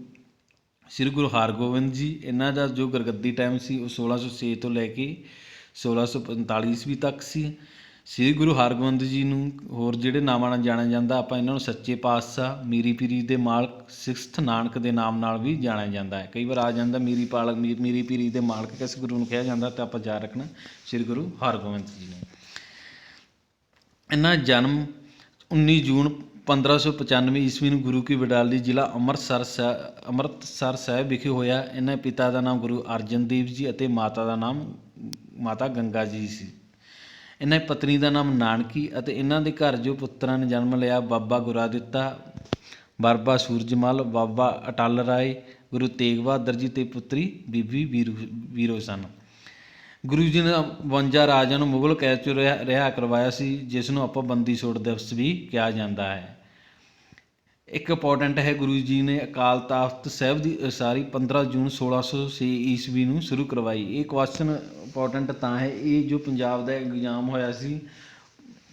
ਸ੍ਰੀ ਗੁਰੂ ਹਰਗੋਬਿੰਦ ਜੀ। ਇਹਨਾਂ ਦਾ ਜੋ ਗੁਰਗੱਦੀ ਟਾਈਮ ਸੀ ਉਹ 1606 ਤੋਂ ਲੈ ਕੇ 1645 ਈਸਵੀ ਤੱਕ ਸੀ। ਸ੍ਰੀ ਗੁਰੂ ਹਰਗੋਬਿੰਦ ਜੀ ਨੂੰ ਹੋਰ ਜਿਹੜੇ ਨਾਮਾਂ ਨਾਲ ਜਾਣਿਆ ਜਾਂਦਾ, ਆਪਾਂ ਇਹਨਾਂ ਨੂੰ ਸੱਚੇ ਪਾਤਸ਼ਾਹ, ਮੀਰੀ ਪੀਰੀ ਦੇ ਮਾਲਕ, ਸਿੱਖਸਥ ਨਾਨਕ ਦੇ ਨਾਮ ਨਾਲ ਵੀ ਜਾਣਿਆ ਜਾਂਦਾ ਹੈ। ਕਈ ਵਾਰ ਆ ਜਾਂਦਾ ਮੀਰੀ ਪੀਰੀ ਦੇ ਮਾਲਕ ਕਿਸ ਗੁਰੂ ਨੂੰ ਕਿਹਾ ਜਾਂਦਾ, ਤਾਂ ਆਪਾਂ ਯਾਦ ਰੱਖਣਾ ਸ੍ਰੀ ਗੁਰੂ ਹਰਗੋਬਿੰਦ ਜੀ ਨੇ। ਇਹਨਾਂ ਜਨਮ 19 ਜੂਨ 1595 ਈਸਵੀ ਨੂੰ ਗੁਰੂ ਕੀ ਬਡਾਲੀ ਜ਼ਿਲ੍ਹਾ ਅੰਮ੍ਰਿਤਸਰ ਸਾਹਿਬ ਵਿਖੇ ਹੋਇਆ। ਇਹਨਾਂ ਪਿਤਾ ਦਾ ਨਾਮ ਗੁਰੂ ਅਰਜਨ ਦੇਵ ਜੀ ਅਤੇ ਮਾਤਾ ਦਾ ਨਾਮ ਮਾਤਾ ਗੰਗਾ ਜੀ ਸੀ। ਇਹਨਾਂ ਦੀ ਪਤਨੀ ਦਾ ਨਾਮ ਨਾਨਕੀ ਅਤੇ ਇਹਨਾਂ ਦੇ ਘਰ ਜੋ ਪੁੱਤਰਾਂ ਨੇ ਜਨਮ ਲਿਆ ਬਾਬਾ ਗੁਰਾਦਿੱਤਾ, ਬਾਬਾ ਸੂਰਜਮਲ, ਬਾਬਾ ਅਟਲ ਰਾਏ, ਗੁਰੂ ਤੇਗ ਬਹਾਦਰ ਜੀ ਅਤੇ ਪੁੱਤਰੀ ਬੀਬੀ ਵੀਰੋ ਸਨ। ਗੁਰੂ ਜੀ ਨੇ 52 ਰਾਜਿਆਂ ਨੂੰ ਮੁਗਲ ਕੈਦ 'ਚੋਂ ਰਿਹਾ ਕਰਵਾਇਆ ਸੀ, ਜਿਸ ਨੂੰ ਆਪਾਂ ਬੰਦੀ ਛੋੜ ਦਿਵਸ ਵੀ ਕਿਹਾ ਜਾਂਦਾ ਹੈ। ਇੱਕ ਇੰਪੋਰਟੈਂਟ ਹੈ, ਗੁਰੂ ਜੀ ਨੇ ਅਕਾਲ ਤਖਤ ਸਾਹਿਬ ਦੀ ਉਸਾਰੀ 15 ਜੂਨ 1606 ਈਸਵੀ ਨੂੰ ਸ਼ੁਰੂ ਕਰਵਾਈ। ਇਹ ਕੁਐਸਚਨ ਇੰਪੋਰਟੈਂਟ ਤਾਂ ਹੈ, ਇਹ ਜੋ ਪੰਜਾਬ ਦਾ ਐਗਜ਼ਾਮ ਹੋਇਆ ਸੀ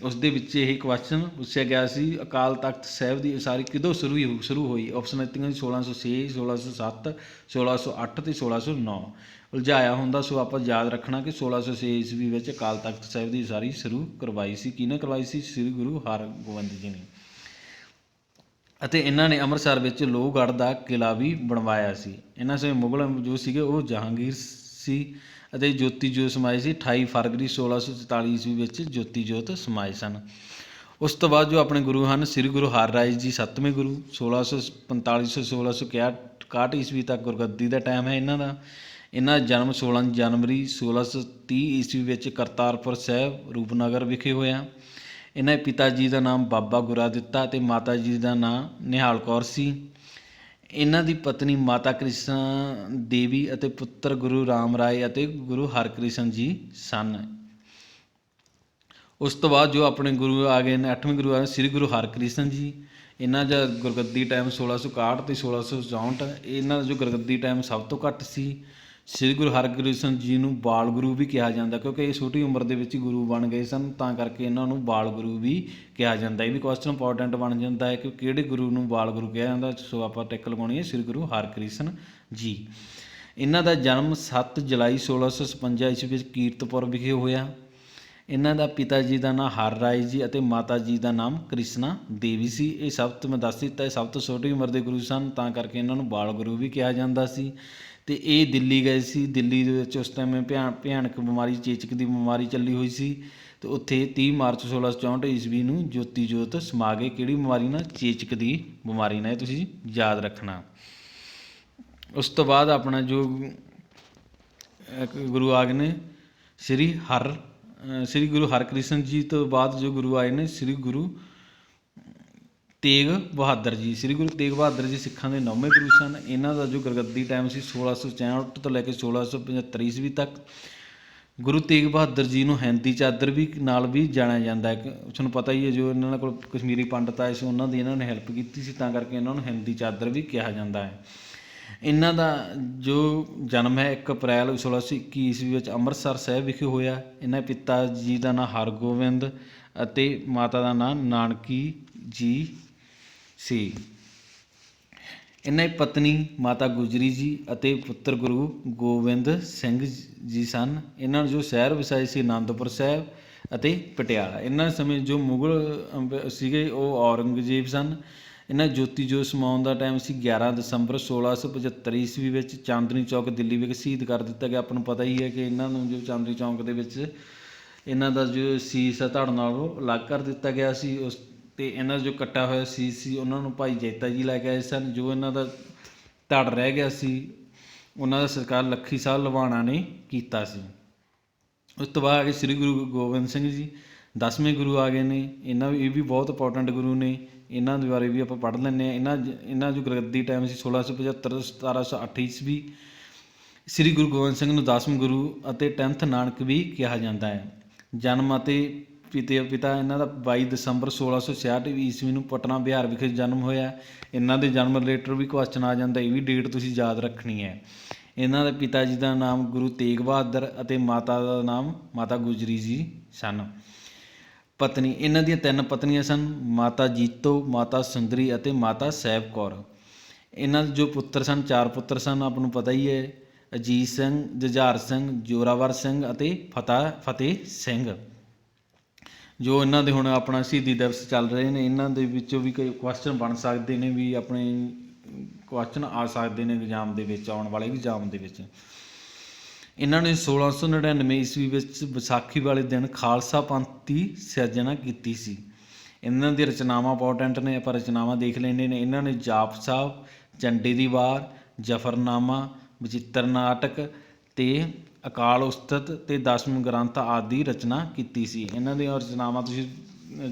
ਉਸ ਦੇ ਵਿੱਚ ਇਹ ਕੁਐਸਚਨ ਪੁੱਛਿਆ ਗਿਆ ਸੀ, ਅਕਾਲ ਤਖਤ ਸਾਹਿਬ ਦੀ ਉਸਾਰੀ ਕਦੋਂ ਸ਼ੁਰੂ ਹੋਈ। ਆਪਸ਼ਨ ਦਿੱਤੀਆਂ 1606, 1607, 1608 ਅਤੇ 1609। ਉਲਝਾਇਆ ਹੁੰਦਾ, ਸੋ ਆਪਾਂ ਯਾਦ ਰੱਖਣਾ ਕਿ 1606 ਈਸਵੀ ਵਿੱਚ ਅਕਾਲ ਤਖਤ ਸਾਹਿਬ ਦੀ ਉਸਾਰੀ ਸ਼ੁਰੂ ਕਰਵਾਈ ਸੀ। ਕਿਹਨੇ ਕਰਵਾਈ ਸੀ? ਸ੍ਰੀ ਗੁਰੂ ਹਰਗੋਬਿੰਦ ਜੀ ਨੇ। ਅਤੇ ਇਹਨਾਂ ਨੇ ਅੰਮ੍ਰਿਤਸਰ ਵਿੱਚ ਲੋਹਗੜ੍ਹ ਦਾ ਕਿਲ੍ਹਾ ਵੀ ਬਣਵਾਇਆ ਸੀ। ਇਹਨਾਂ ਸਮੇਂ ਮੁਗਲ ਜੋ ਸੀਗੇ ਉਹ ਜਹਾਂਗੀਰ ਸੀ ਅਤੇ ਜੋਤੀ ਜੋਤ ਸਮਾਏ ਸੀ। 28 ਫਰਵਰੀ 1644 ਈਸਵੀ ਵਿੱਚ ਜੋਤੀ ਜੋਤ ਸਮਾਏ ਸਨ। ਉਸ ਤੋਂ ਬਾਅਦ ਜੋ ਆਪਣੇ ਗੁਰੂ ਹਨ, ਸ੍ਰੀ ਗੁਰੂ ਹਰਰਾਏ ਜੀ 7ਵੇਂ ਗੁਰੂ 1645 ਤੋਂ 1661 ਈਸਵੀ ਤੱਕ ਗੁਰਗੱਦੀ ਦਾ ਟਾਈਮ ਹੈ ਇਹਨਾਂ ਦਾ। ਇਹਨਾਂ ਦਾ ਜਨਮ 16 ਜਨਵਰੀ 1630 ਈਸਵੀ ਵਿੱਚ ਕਰਤਾਰਪੁਰ ਸਾਹਿਬ ਰੂਪਨਗਰ ਵਿਖੇ ਹੋਇਆ। ਇਹਨਾਂ ਦੇ ਪਿਤਾ ਜੀ ਦਾ ਨਾਮ ਬਾਬਾ ਗੁਰਾਦਿੱਤਾ ਅਤੇ ਮਾਤਾ ਜੀ ਦਾ ਨਾਮ ਨਿਹਾਲ ਕੌਰ ਸੀ। ਇਹਨਾਂ ਦੀ ਪਤਨੀ ਮਾਤਾ ਕ੍ਰਿਸ਼ਨ ਦੇਵੀ ਅਤੇ ਪੁੱਤਰ ਗੁਰੂ ਰਾਮ ਰਾਏ ਅਤੇ ਗੁਰੂ ਹਰਕ੍ਰਿਸ਼ਨ ਜੀ ਸਨ। ਉਸ ਤੋਂ ਬਾਅਦ ਜੋ ਆਪਣੇ ਗੁਰੂ ਆ ਗਏ ਨੇ 8ਵੇਂ ਗੁਰੂ ਆ ਗਏ ਸ੍ਰੀ ਗੁਰੂ ਹਰਕ੍ਰਿਸ਼ਨ ਜੀ। ਇਹਨਾਂ ਦਾ ਗੁਰਗੱਦੀ ਟਾਈਮ 1661 ਅਤੇ 1664। ਇਹਨਾਂ ਦਾ ਜੋ ਗੁਰਗੱਦੀ ਟਾਈਮ ਸਭ ਤੋਂ ਘੱਟ ਸੀ। ਸ੍ਰੀ ਗੁਰੂ ਹਰਕ੍ਰਿਸ਼ਨ ਜੀ ਨੂੰ ਬਾਲ ਗੁਰੂ ਵੀ ਕਿਹਾ ਜਾਂਦਾ, ਕਿਉਂਕਿ ਇਹ ਛੋਟੀ ਉਮਰ ਦੇ ਵਿੱਚ ਗੁਰੂ ਬਣ ਗਏ ਸਨ, ਤਾਂ ਕਰਕੇ ਇਹਨਾਂ ਨੂੰ ਬਾਲ ਗੁਰੂ ਵੀ ਕਿਹਾ ਜਾਂਦਾ। ਇਹ ਵੀ ਕੁਐਸਚਨ ਇੰਪੋਰਟੈਂਟ ਬਣ ਜਾਂਦਾ ਹੈ ਕਿ ਕਿਹੜੇ ਗੁਰੂ ਨੂੰ ਬਾਲ ਗੁਰੂ ਕਿਹਾ ਜਾਂਦਾ। ਸੋ ਆਪਾਂ ਟਿਕ ਲਗਾਉਣੀ ਹੈ ਸ੍ਰੀ ਗੁਰੂ ਹਰਕ੍ਰਿਸ਼ਨ ਜੀ। ਇਹਨਾਂ ਦਾ ਜਨਮ 7 ਜੁਲਾਈ 1656 ਈਸਵੀ ਵਿੱਚ ਕੀਰਤਪੁਰ ਵਿਖੇ ਹੋਇਆ। ਇਹਨਾਂ ਦਾ ਪਿਤਾ ਜੀ ਦਾ ਨਾਮ ਹਰ ਰਾਏ ਜੀ ਅਤੇ ਮਾਤਾ ਜੀ ਦਾ ਨਾਮ ਕ੍ਰਿਸ਼ਨਾ ਦੇਵੀ ਸੀ। ਇਹ ਸਭ ਤੋਂ ਮੈਂ ਦੱਸ ਦਿੱਤਾ, ਇਹ ਸਭ ਤੋਂ ਛੋਟੀ ਉਮਰ ਦੇ ਗੁਰੂ ਸਨ, ਤਾਂ ਕਰਕੇ ਇਹਨਾਂ ਨੂੰ ਬਾਲ ਗੁਰੂ ਵੀ ਕਿਹਾ ਜਾਂਦਾ ਸੀ। ਅਤੇ ਇਹ ਦਿੱਲੀ ਗਏ ਸੀ। ਦਿੱਲੀ ਦੇ ਵਿੱਚ ਉਸ ਟਾਈਮ ਭਿਆਨਕ ਬਿਮਾਰੀ ਚੇਚਕ ਦੀ ਬਿਮਾਰੀ ਚੱਲੀ ਹੋਈ ਸੀ, ਅਤੇ ਉੱਥੇ 30 ਮਾਰਚ 1664 ਈਸਵੀ ਨੂੰ ਜੋਤੀ ਜੋਤ ਸਮਾ ਗਏ। ਕਿਹੜੀ ਬਿਮਾਰੀ ਨਾਲ? ਚੇਚਕ ਦੀ ਬਿਮਾਰੀ ਨਾਲ। ਇਹ ਤੁਸੀਂ ਯਾਦ ਰੱਖਣਾ। ਉਸ ਤੋਂ ਬਾਅਦ ਆਪਣਾ ਜੋ ਗੁਰੂ ਆ ਗਏ ਨੇ ਸ੍ਰੀ ਗੁਰੂ ਹਰਕ੍ਰਿਸ਼ਨ ਜੀ ਤੋਂ ਬਾਅਦ ਜੋ ਗੁਰੂ ਆਏ ਨੇ ਸ੍ਰੀ ਗੁਰੂ ਤੇਗ ਬਹਾਦਰ ਜੀ। ਸ੍ਰੀ ਗੁਰੂ ਤੇਗ ਬਹਾਦਰ ਜੀ ਸਿੱਖਾਂ ਦੇ 9ਵੇਂ ਗੁਰੂ ਸਨ। ਇਹਨਾਂ ਦਾ ਜੋ ਗੁਰਗੱਦੀ ਟਾਈਮ ਸੀ 1664 ਤੋਂ ਲੈ ਕੇ 1675 ਈਸਵੀ ਤੱਕ। ਗੁਰੂ ਤੇਗ ਬਹਾਦਰ ਜੀ ਨੂੰ ਹੈਂਦੀ ਚਾਦਰ ਵੀ ਨਾਲ ਵੀ ਜਾਣਿਆ ਜਾਂਦਾ ਹੈ। ਤੁਹਾਨੂੰ ਪਤਾ ਹੀ ਹੈ, ਜੋ ਇਹਨਾਂ ਕੋਲ ਕਸ਼ਮੀਰੀ ਪੰਡਤ ਆਏ ਸੀ ਉਹਨਾਂ ਦੀ ਇਹਨਾਂ ਨੇ ਹੈਲਪ ਕੀਤੀ ਸੀ, ਤਾਂ ਕਰਕੇ ਇਹਨਾਂ ਨੂੰ ਹੈਂਦੀ ਚਾਦਰ ਵੀ ਕਿਹਾ ਜਾਂਦਾ ਹੈ। ਇਹਨਾਂ ਦਾ ਜੋ ਜਨਮ ਹੈ 1 ਅਪ੍ਰੈਲ 1621 ਈਸਵੀ ਵਿੱਚ ਅੰਮ੍ਰਿਤਸਰ ਸਾਹਿਬ ਵਿਖੇ ਹੋਇਆ। ਇਹਨਾਂ ਪਿਤਾ ਜੀ ਦਾ ਨਾਂ ਹਰਗੋਬਿੰਦ ਅਤੇ ਮਾਤਾ ਦਾ ਨਾਂ ਨਾਨਕੀ ਜੀ ਸੀ। ਇਹਨਾਂ ਦੀ ਪਤਨੀ ਮਾਤਾ ਗੁਜਰੀ ਜੀ ਅਤੇ ਪੁੱਤਰ ਗੁਰੂ ਗੋਬਿੰਦ ਸਿੰਘ ਜੀ ਸਨ। ਇਹਨਾਂ ਨੂੰ ਜੋ ਸ਼ਹਿਰ ਵਸਾਏ ਸੀ ਅਨੰਦਪੁਰ ਸਾਹਿਬ ਅਤੇ ਪਟਿਆਲਾ। ਇਹਨਾਂ ਸਮੇਂ ਜੋ ਮੁਗਲ ਸੀਗੇ ਉਹ ਔਰੰਗਜ਼ੇਬ ਸਨ। ਇਹਨਾਂ ਜੋਤੀ ਜੋਤ ਸਮਾਉਣ ਦਾ ਟਾਈਮ ਸੀ 11 ਦਸੰਬਰ 1675 ਈਸਵੀ ਵਿੱਚ। ਚਾਂਦਨੀ ਚੌਕ ਦਿੱਲੀ ਵਿਖੇ ਸ਼ਹੀਦ ਕਰ ਦਿੱਤਾ ਗਿਆ। ਆਪਾਂ ਨੂੰ ਪਤਾ ਹੀ ਹੈ ਕਿ ਇਹਨਾਂ ਨੂੰ ਜੋ ਚਾਂਦਨੀ ਚੌਕ ਦੇ ਵਿੱਚ ਇਹਨਾਂ ਦਾ ਜੋ ਸੀਸ ਹੈ ਧੜ ਨਾਲੋਂ ਅਲੱਗ ਕਰ ਦਿੱਤਾ ਗਿਆ ਸੀ। ਉਸ ਅਤੇ ਇਹਨਾਂ ਦਾ ਜੋ ਕੱਟਾ ਹੋਇਆ ਸੀਸ ਸੀ ਉਹਨਾਂ ਨੂੰ ਭਾਈ ਜੈਤਾ ਜੀ ਲੈ ਕੇ ਆਏ ਸਨ। ਜੋ ਇਹਨਾਂ ਦਾ ਧੜ ਰਹਿ ਗਿਆ ਸੀ ਉਹਨਾਂ ਦਾ ਸਰਕਾਰ ਲੱਖੀ ਸਾਹ ਲਵਾਣਾ ਨੇ ਕੀਤਾ ਸੀ। ਉਸ ਤੋਂ ਬਾਅਦ ਆ ਗਏ ਸ੍ਰੀ ਗੁਰੂ ਗੋਬਿੰਦ ਸਿੰਘ ਜੀ, 10ਵੇਂ ਗੁਰੂ ਆ ਗਏ ਨੇ। ਇਹ ਵੀ ਬਹੁਤ ਇੰਪੋਰਟੈਂਟ ਗੁਰੂ ਨੇ, ਇਹਨਾਂ ਦੇ ਬਾਰੇ ਵੀ ਆਪਾਂ ਪੜ੍ਹ ਲੈਂਦੇ ਹਾਂ। ਇਹਨਾਂ ਜੋ ਗੁਰਗੱਦੀ ਟਾਈਮ ਸੀ 1675 1708 ਈਸਵੀ। ਸ੍ਰੀ ਗੁਰੂ ਗੋਬਿੰਦ ਸਿੰਘ ਨੂੰ 10ਵੇਂ ਗੁਰੂ ਅਤੇ 10th ਨਾਨਕ ਵੀ ਕਿਹਾ ਜਾਂਦਾ ਹੈ। ਜਨਮ ਅਤੇ ਪਿਤਾ ਇਹਨਾਂ ਦਾ 22 ਦਸੰਬਰ 1666 ਈਸਵੀ ਨੂੰ ਪਟਨਾ ਬਿਹਾਰ ਵਿਖੇ ਜਨਮ ਹੋਇਆ। ਇਹਨਾਂ ਦੇ ਜਨਮ ਰਿਲੇਟਡ ਵੀ ਕੁਐਸਚਨ ਆ ਜਾਂਦਾ, ਇਹ ਵੀ ਡੇਟ ਤੁਸੀਂ ਯਾਦ ਰੱਖਣੀ ਹੈ। ਇਹਨਾਂ ਦੇ ਪਿਤਾ ਜੀ ਦਾ ਨਾਮ ਗੁਰੂ ਤੇਗ ਬਹਾਦਰ ਅਤੇ ਮਾਤਾ ਦਾ ਨਾਮ ਮਾਤਾ ਗੁਜਰੀ ਜੀ ਸਨ। ਪਤਨੀ ਇਹਨਾਂ ਦੀਆਂ 3 ਪਤਨੀਆਂ ਸਨ, ਮਾਤਾ ਜੀਤੋ, ਮਾਤਾ ਸੁੰਦਰੀ ਅਤੇ ਮਾਤਾ ਸਾਹਿਬ ਕੌਰ। ਇਹਨਾਂ ਦੇ ਜੋ ਪੁੱਤਰ ਸਨ 4 ਪੁੱਤਰ ਸਨ, ਆਪ ਨੂੰ ਪਤਾ ਹੀ ਹੈ, ਅਜੀਤ ਸਿੰਘ, ਜੁਝਾਰ ਸਿੰਘ, ਜੋਰਾਵਰ ਸਿੰਘ ਅਤੇ ਫਤਿਹ ਸਿੰਘ। ਜੋ ਇਹਨਾਂ ਦੇ ਹੁਣ ਆਪਣਾ ਸ਼ਹੀਦੀ ਦਿਵਸ ਚੱਲ ਰਹੇ ਨੇ, ਇਹਨਾਂ ਦੇ ਵਿੱਚੋਂ ਵੀ ਕਈ ਕੁਐਸਚਨ ਬਣ ਸਕਦੇ ਨੇ, ਵੀ ਆਪਣੇ ਕੁਐਸਚਨ ਆ ਸਕਦੇ ਨੇ ਐਗਜ਼ਾਮ ਦੇ ਵਿੱਚ, ਆਉਣ ਵਾਲੇ ਐਗਜ਼ਾਮ ਦੇ ਵਿੱਚ। ਇਹਨਾਂ ਨੇ 1699 ਈਸਵੀ ਵਿੱਚ ਵਿਸਾਖੀ ਵਾਲੇ ਦਿਨ ਖਾਲਸਾ ਪੰਥ ਦੀ ਸਿਰਜਣਾ ਕੀਤੀ ਸੀ। ਇਹਨਾਂ ਦੀਆਂ ਰਚਨਾਵਾਂ ਇੰਪੋਰਟੈਂਟ ਨੇ, ਆਪਾਂ ਰਚਨਾਵਾਂ ਦੇਖ ਲੈਂਦੇ ਨੇ। ਇਹਨਾਂ ਨੇ ਜਾਪ ਸਾਹਿਬ, ਝੰਡੇ ਦੀ ਵਾਰ, ਜ਼ਫਰਨਾਮਾ, ਬਚਿੱਤਰ ਨਾਟਕ ਅਤੇ ਅਕਾਲ ਉਸਤਤ ਅਤੇ 10ਵੇਂ ਗ੍ਰੰਥ ਆਦਿ ਦੀ ਰਚਨਾ ਕੀਤੀ ਸੀ। ਇਹਨਾਂ ਦੀਆਂ ਰਚਨਾਵਾਂ ਤੁਸੀਂ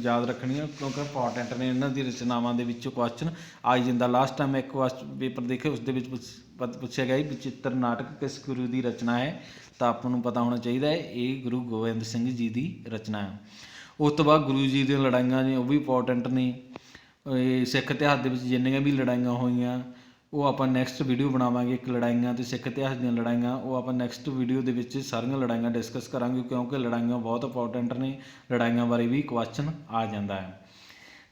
ਯਾਦ ਰੱਖਣੀਆਂ ਕਿਉਂਕਿ ਇੰਪੋਰਟੈਂਟ ਨੇ। ਇਹਨਾਂ ਦੀ ਰਚਨਾਵਾਂ ਦੇ ਵਿੱਚੋਂ ਕੁਐਸਚਨ ਆ ਜਾਂਦਾ। ਲਾਸਟ ਟਾਈਮ ਇੱਕ ਪੇਪਰ ਦੇਖੇ, ਉਸ ਦੇ ਵਿੱਚ ਪੁੱਛਿਆ ਗਿਆ ਬਚਿੱਤਰ ਨਾਟਕ ਕਿਸ ਗੁਰੂ ਦੀ ਰਚਨਾ ਹੈ, ਤਾਂ ਆਪਾਂ ਨੂੰ ਪਤਾ ਹੋਣਾ ਚਾਹੀਦਾ ਹੈ ਇਹ ਗੁਰੂ ਗੋਬਿੰਦ ਸਿੰਘ ਜੀ ਦੀ ਰਚਨਾ ਹੈ। ਉਸ ਤੋਂ ਬਾਅਦ ਗੁਰੂ ਜੀ ਦੀਆਂ ਲੜਾਈਆਂ ਨੇ, ਉਹ ਵੀ ਇੰਪੋਰਟੈਂਟ ਨੇ। ਸਿੱਖ ਇਤਿਹਾਸ ਦੇ ਵਿੱਚ ਜਿੰਨੀਆਂ ਵੀ ਲੜਾਈਆਂ ਹੋਈਆਂ ਉਹ ਆਪਾਂ ਨੈਕਸਟ ਵੀਡੀਓ ਬਣਾਵਾਂਗੇ। ਇੱਕ ਲੜਾਈਆਂ ਅਤੇ ਸਿੱਖ ਇਤਿਹਾਸ ਦੀਆਂ ਲੜਾਈਆਂ, ਉਹ ਆਪਾਂ ਨੈਕਸਟ ਵੀਡੀਓ ਦੇ ਵਿੱਚ ਸਾਰੀਆਂ ਲੜਾਈਆਂ ਡਿਸਕਸ ਕਰਾਂਗੇ, ਕਿਉਂਕਿ ਲੜਾਈਆਂ ਬਹੁਤ ਇੰਪੋਰਟੈਂਟ ਨੇ। ਲੜਾਈਆਂ ਬਾਰੇ ਵੀ ਕੁਐਸਚਨ ਆ ਜਾਂਦਾ ਹੈ।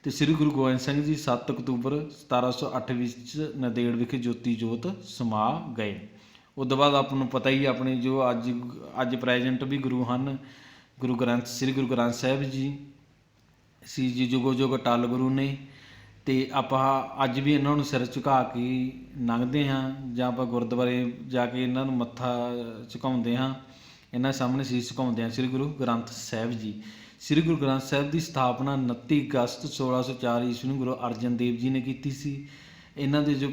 ਅਤੇ ਸ੍ਰੀ ਗੁਰੂ ਗੋਬਿੰਦ ਸਿੰਘ ਜੀ 7 ਅਕਤੂਬਰ 1708 ਵਿੱਚ ਨੰਦੇੜ ਵਿਖੇ ਜੋਤੀ ਜੋਤ ਸਮਾ ਗਏ। ਉਸ ਤੋਂ ਬਾਅਦ ਆਪਾਂ ਨੂੰ ਪਤਾ ਹੀ ਆਪਣੇ ਜੋ ਅੱਜ ਪ੍ਰੈਜੈਂਟ ਵੀ ਗੁਰੂ ਹਨ, ਸ੍ਰੀ ਗੁਰੂ ਗ੍ਰੰਥ ਸਾਹਿਬ ਜੀ ਸੀ ਜੀ, ਜੁਗੋ ਜੁਗ ਅਟਲ ਗੁਰੂ ਨੇ। ਅਤੇ ਆਪਾਂ ਅੱਜ ਵੀ ਇਹਨਾਂ ਨੂੰ ਸਿਰ ਝੁਕਾ ਕੇ ਲੰਘਦੇ ਹਾਂ, ਜਾਂ ਆਪਾਂ ਗੁਰਦੁਆਰੇ ਜਾ ਕੇ ਇਹਨਾਂ ਨੂੰ ਮੱਥਾ ਝੁਕਾਉਂਦੇ ਹਾਂ, ਇਹਨਾਂ ਸਾਹਮਣੇ ਸੀਸ ਝੁਕਾਉਂਦੇ ਹਾਂ। ਸ੍ਰੀ ਗੁਰੂ ਗ੍ਰੰਥ ਸਾਹਿਬ ਜੀ, ਸ੍ਰੀ ਗੁਰੂ ਗ੍ਰੰਥ ਸਾਹਿਬ ਦੀ ਸਥਾਪਨਾ 29 ਅਗਸਤ 1604 ਈਸਵੀ ਨੂੰ ਗੁਰੂ ਅਰਜਨ ਦੇਵ ਜੀ ਨੇ ਕੀਤੀ ਸੀ। ਇਹਨਾਂ ਦੇ ਜੋ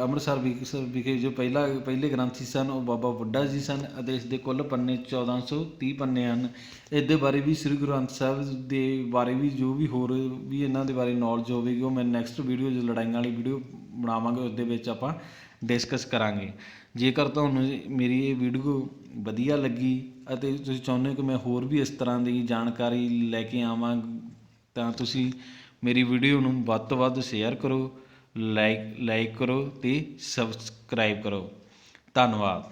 ਅੰਮ੍ਰਿਤਸਰ ਵਿਖੇ ਜੋ ਪਹਿਲੇ ਗ੍ਰੰਥੀ ਸਨ ਉਹ ਬਾਬਾ ਬੁੱਢਾ ਜੀ ਸਨ, ਅਤੇ ਇਸ ਦੇ ਕੁੱਲ ਪੰਨੇ 1430 ਪੰਨੇ ਹਨ। ਇਸ ਦੇ ਬਾਰੇ ਵੀ ਸ੍ਰੀ ਗੁਰੂ ਗ੍ਰੰਥ ਸਾਹਿਬ ਦੇ ਬਾਰੇ ਵੀ ਜੋ ਵੀ ਹੋਰ ਵੀ ਇਹਨਾਂ ਦੇ ਬਾਰੇ ਨੌਲੇਜ ਹੋਵੇਗੀ, ਉਹ ਮੈਂ ਨੈਕਸਟ ਵੀਡੀਓ ਜੋ ਲੜਾਈਆਂ ਵਾਲੀ ਵੀਡੀਓ ਬਣਾਵਾਂਗੇ ਉਸ ਦੇ ਵਿੱਚ ਆਪਾਂ ਡਿਸਕਸ ਕਰਾਂਗੇ। ਜੇਕਰ ਤੁਹਾਨੂੰ ਮੇਰੀ ਇਹ ਵੀਡੀਓ ਵਧੀਆ ਲੱਗੀ ਅਤੇ ਤੁਸੀਂ ਚਾਹੁੰਦੇ ਹੋ ਕਿ ਮੈਂ ਹੋਰ ਵੀ ਇਸ ਤਰ੍ਹਾਂ ਦੀ ਜਾਣਕਾਰੀ ਲੈ ਕੇ ਆਵਾਂ, ਤਾਂ ਤੁਸੀਂ ਮੇਰੀ ਵੀਡੀਓ ਨੂੰ ਵੱਧ ਤੋਂ ਵੱਧ ਸ਼ੇਅਰ ਕਰੋ, ਲਾਈਕ ਕਰੋ ਅਤੇ ਸਬਸਕ੍ਰਾਈਬ ਕਰੋ। ਧੰਨਵਾਦ।